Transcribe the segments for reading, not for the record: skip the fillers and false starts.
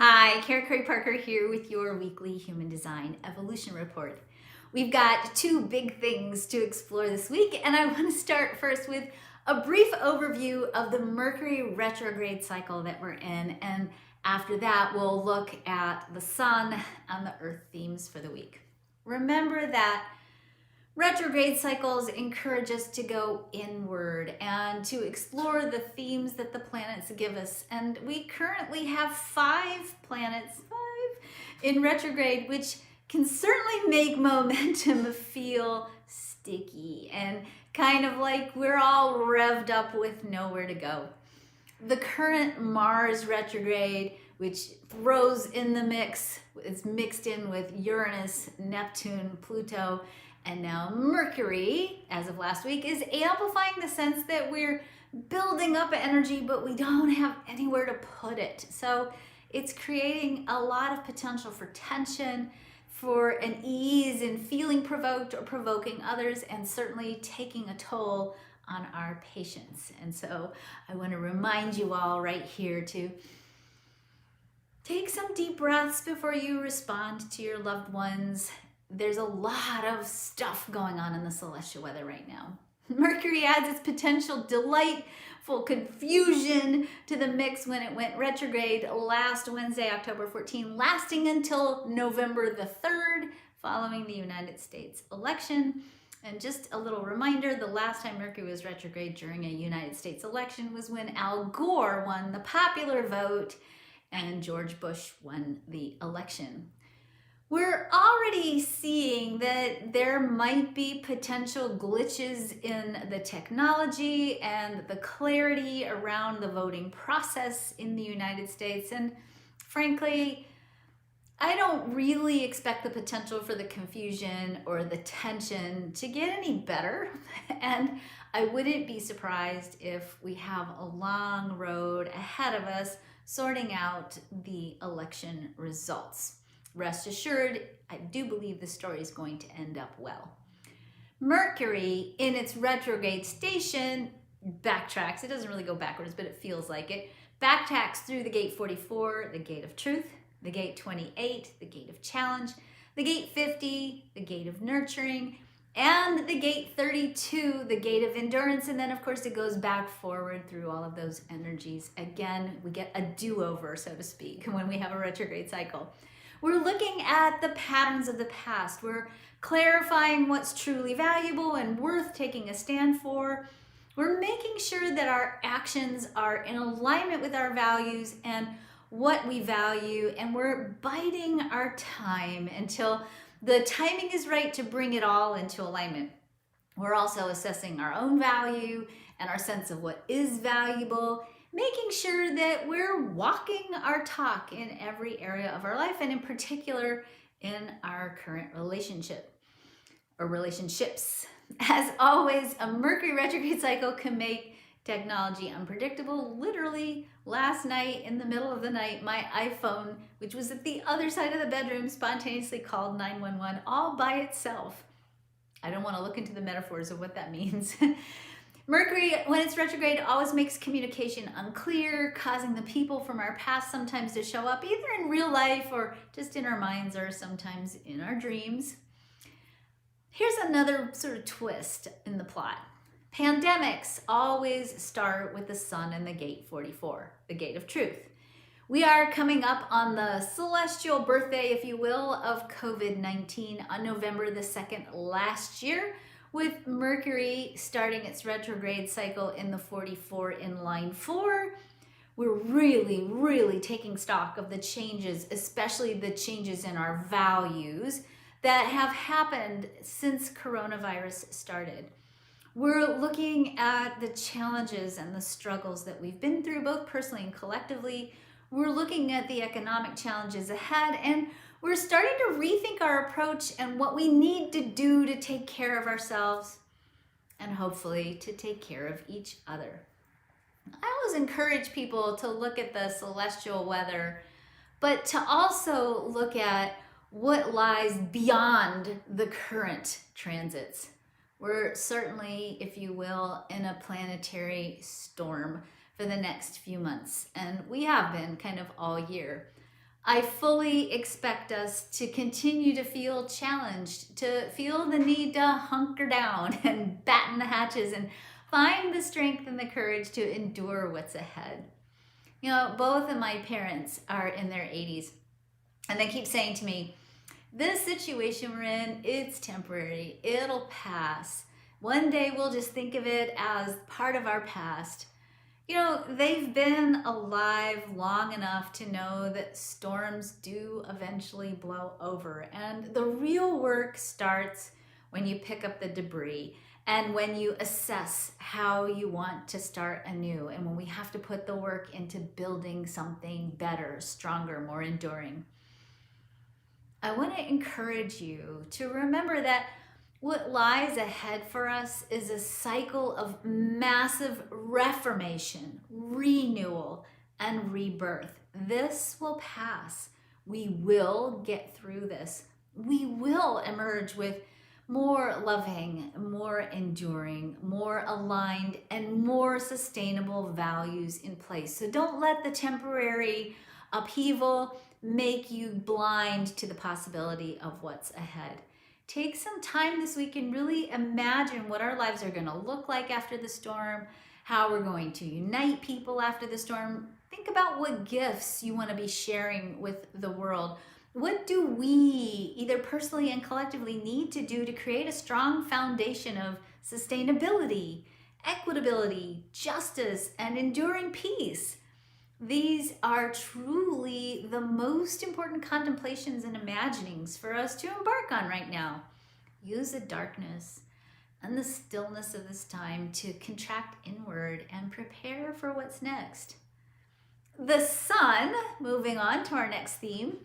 Hi, Kara Curry Parker here with your weekly Human Design Evolution Report. We've got two big things to explore this week, and I want to start first with a brief overview of the Mercury retrograde cycle that we're in, and after that, we'll look at the Sun and the Earth themes for the week. Remember that retrograde cycles encourage us to go inward and to explore the themes that the planets give us. And we currently have five planets in retrograde, which can certainly make momentum feel sticky and kind of like we're all revved up with nowhere to go. The current Mars retrograde, which throws in the mix, is mixed in with Uranus, Neptune, Pluto, and now Mercury, as of last week, is amplifying the sense that we're building up energy, but we don't have anywhere to put it. So it's creating a lot of potential for tension, for an ease in feeling provoked or provoking others, and certainly taking a toll on our patience. And so I want to remind you all right here to take some deep breaths before you respond to your loved ones. There's a lot of stuff going on in the celestial weather right now. Mercury adds its potential delightful confusion to the mix when it went retrograde last Wednesday, October 14, lasting until November the 3rd, following the United States election. And just a little reminder, the last time Mercury was retrograde during a United States election was when Al Gore won the popular vote and George Bush won the election. We're already seeing that there might be potential glitches in the technology and the clarity around the voting process in the United States. And frankly, I don't really expect the potential for the confusion or the tension to get any better. And I wouldn't be surprised if we have a long road ahead of us sorting out the election results. Rest assured, I do believe the story is going to end up well. Mercury, in its retrograde station, backtracks. It doesn't really go backwards, but it feels like it. Backtracks through the gate 44, the gate of truth, the gate 28, the gate of challenge, the gate 50, the gate of nurturing, and the gate 32, the gate of endurance. And then, of course, it goes back forward through all of those energies. Again, we get a do-over, so to speak, when we have a retrograde cycle. We're looking at the patterns of the past. We're clarifying what's truly valuable and worth taking a stand for. We're making sure that our actions are in alignment with our values and what we value, and we're biding our time until the timing is right to bring it all into alignment. We're also assessing our own value and our sense of what is valuable, making sure that we're walking our talk in every area of our life, and in particular in our current relationship or relationships. As always, a Mercury retrograde cycle can make technology unpredictable. Literally, last night in the middle of the night, my iPhone, which was at the other side of the bedroom, spontaneously called 911 all by itself. I don't want to look into the metaphors of what that means. Mercury, when it's retrograde, always makes communication unclear, causing the people from our past sometimes to show up either in real life or just in our minds or sometimes in our dreams. Here's another sort of twist in the plot. Pandemics always start with the Sun and the gate 44, the gate of truth. We are coming up on the celestial birthday, if you will, of COVID-19 on November the 2nd last year, with Mercury starting its retrograde cycle in the 44 in line 4. We're really taking stock of the changes, especially the changes in our values that have happened since coronavirus started. We're looking at the challenges and the struggles that we've been through, both personally and collectively. We're looking at the economic challenges ahead, and we're starting to rethink our approach and what we need to do to take care of ourselves and hopefully to take care of each other. I always encourage people to look at the celestial weather, but to also look at what lies beyond the current transits. We're certainly, if you will, in a planetary storm for the next few months, and we have been kind of all year. I fully expect us to continue to feel challenged, to feel the need to hunker down and batten the hatches and find the strength and the courage to endure what's ahead. You know, both of my parents are in their 80s, and they keep saying to me, this situation we're in, it's temporary, it'll pass. One day we'll just think of it as part of our past. You know, they've been alive long enough to know that storms do eventually blow over. And the real work starts when you pick up the debris and when you assess how you want to start anew, and when we have to put the work into building something better, stronger, more enduring. I want to encourage you to remember that what lies ahead for us is a cycle of massive reformation, renewal, and rebirth. This will pass. We will get through this. We will emerge with more loving, more enduring, more aligned, and more sustainable values in place. So don't let the temporary upheaval make you blind to the possibility of what's ahead. Take some time this week and really imagine what our lives are going to look like after the storm, how we're going to unite people after the storm. Think about what gifts you want to be sharing with the world. What do we, either personally and collectively, need to do to create a strong foundation of sustainability, equitability, justice, and enduring peace? These are truly the most important contemplations and imaginings for us to embark on right now. Use the darkness and the stillness of this time to contract inward and prepare for what's next. The sun, moving on to our next theme,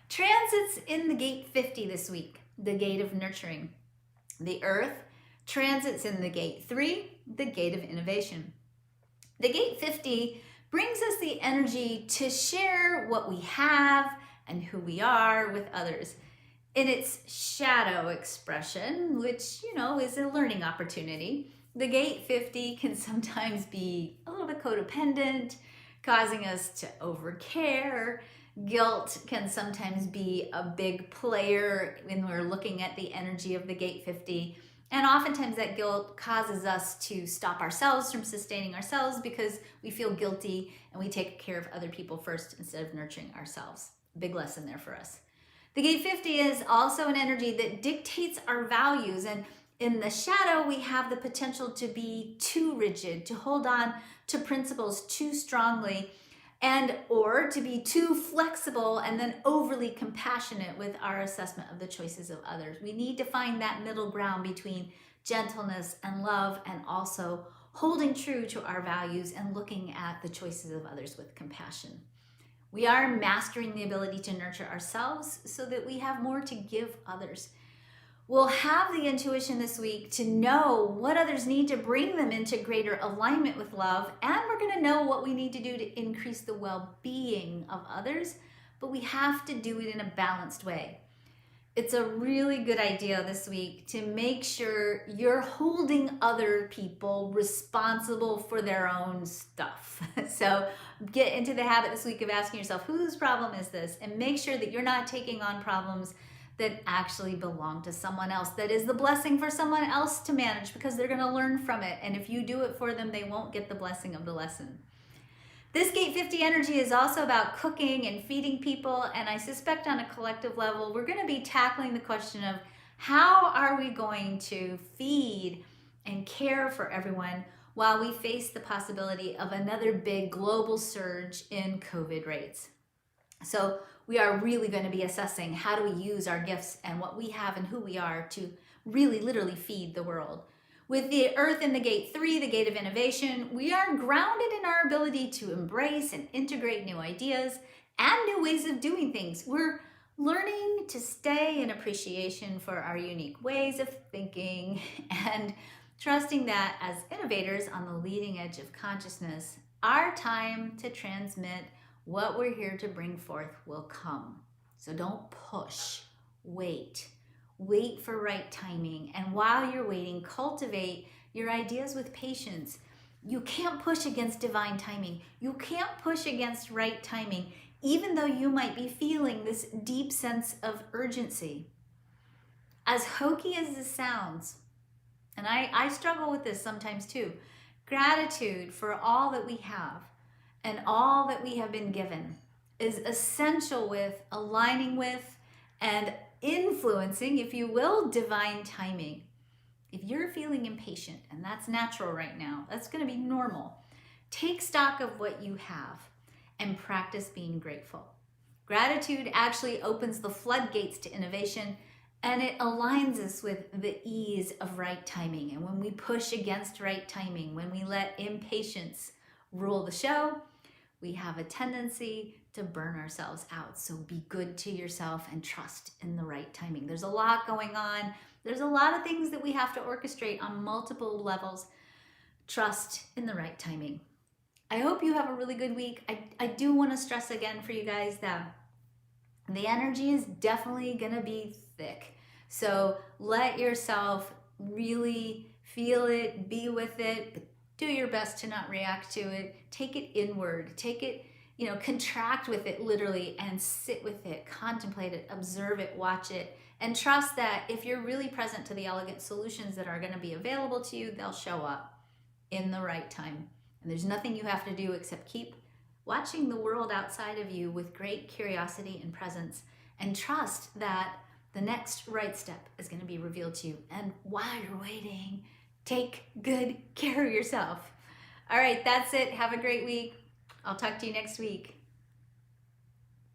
transits in the gate 50 this week, the gate of nurturing. The earth transits in the gate 3, the gate of innovation. The gate 50 brings us the energy to share what we have and who we are with others. In its shadow expression, which, you know, is a learning opportunity, the gate 50 can sometimes be a little bit codependent, causing us to overcare. Guilt can sometimes be a big player when we're looking at the energy of the gate 50. And oftentimes that guilt causes us to stop ourselves from sustaining ourselves because we feel guilty and we take care of other people first instead of nurturing ourselves. Big lesson there for us. The gate 50 is also an energy that dictates our values, and in the shadow we have the potential to be too rigid, to hold on to principles too strongly, and or to be too flexible and then overly compassionate with our assessment of the choices of others. We need to find that middle ground between gentleness and love, and also holding true to our values and looking at the choices of others with compassion. We are mastering the ability to nurture ourselves so that we have more to give others. We'll have the intuition this week to know what others need to bring them into greater alignment with love, and we're going to know what we need to do to increase the well-being of others, but we have to do it in a balanced way. It's a really good idea this week to make sure you're holding other people responsible for their own stuff. So get into the habit this week of asking yourself, whose problem is this? And make sure that you're not taking on problems that actually belong to someone else, that is the blessing for someone else to manage, because they're going to learn from it. And if you do it for them, they won't get the blessing of the lesson. This gate 50 energy is also about cooking and feeding people, and I suspect on a collective level, we're going to be tackling the question of how are we going to feed and care for everyone while we face the possibility of another big global surge in COVID rates. So we are really going to be assessing how do we use our gifts and what we have and who we are to really literally feed the world. With the earth in the gate 3, the gate of innovation, we are grounded in our ability to embrace and integrate new ideas and new ways of doing things. We're learning to stay in appreciation for our unique ways of thinking and trusting that as innovators on the leading edge of consciousness, our time to transmit what we're here to bring forth will come. So don't push, wait. Wait for right timing, and while you're waiting, cultivate your ideas with patience. You can't push against divine timing. You can't push against right timing. even though you might be feeling this deep sense of urgency. As hokey as this sounds, and I struggle with this sometimes too, gratitude for all that we have and all that we have been given is essential with aligning with and influencing, if you will, divine timing. If you're feeling impatient, and that's natural right now, that's going to be normal. Take stock of what you have and practice being grateful. Gratitude actually opens the floodgates to innovation, and it aligns us with the ease of right timing. And when we push against right timing, when we let impatience rule the show, we have a tendency to burn ourselves out. So be good to yourself and trust in the right timing. There's a lot going on. There's a lot of things that we have to orchestrate on multiple levels. Trust in the right timing. I hope you have a really good week. I do want to stress again for you guys that the energy is definitely going to be thick. So let yourself really feel it, be with it, but do your best to not react to it. Take it inward. Take it, contract with it literally and sit with it, contemplate it, observe it, watch it, and trust that if you're really present to the elegant solutions that are going to be available to you, they'll show up in the right time. And there's nothing you have to do except keep watching the world outside of you with great curiosity and presence, and trust that the next right step is going to be revealed to you. And while you're waiting, take good care of yourself. All right, that's it. Have a great week. I'll talk to you next week.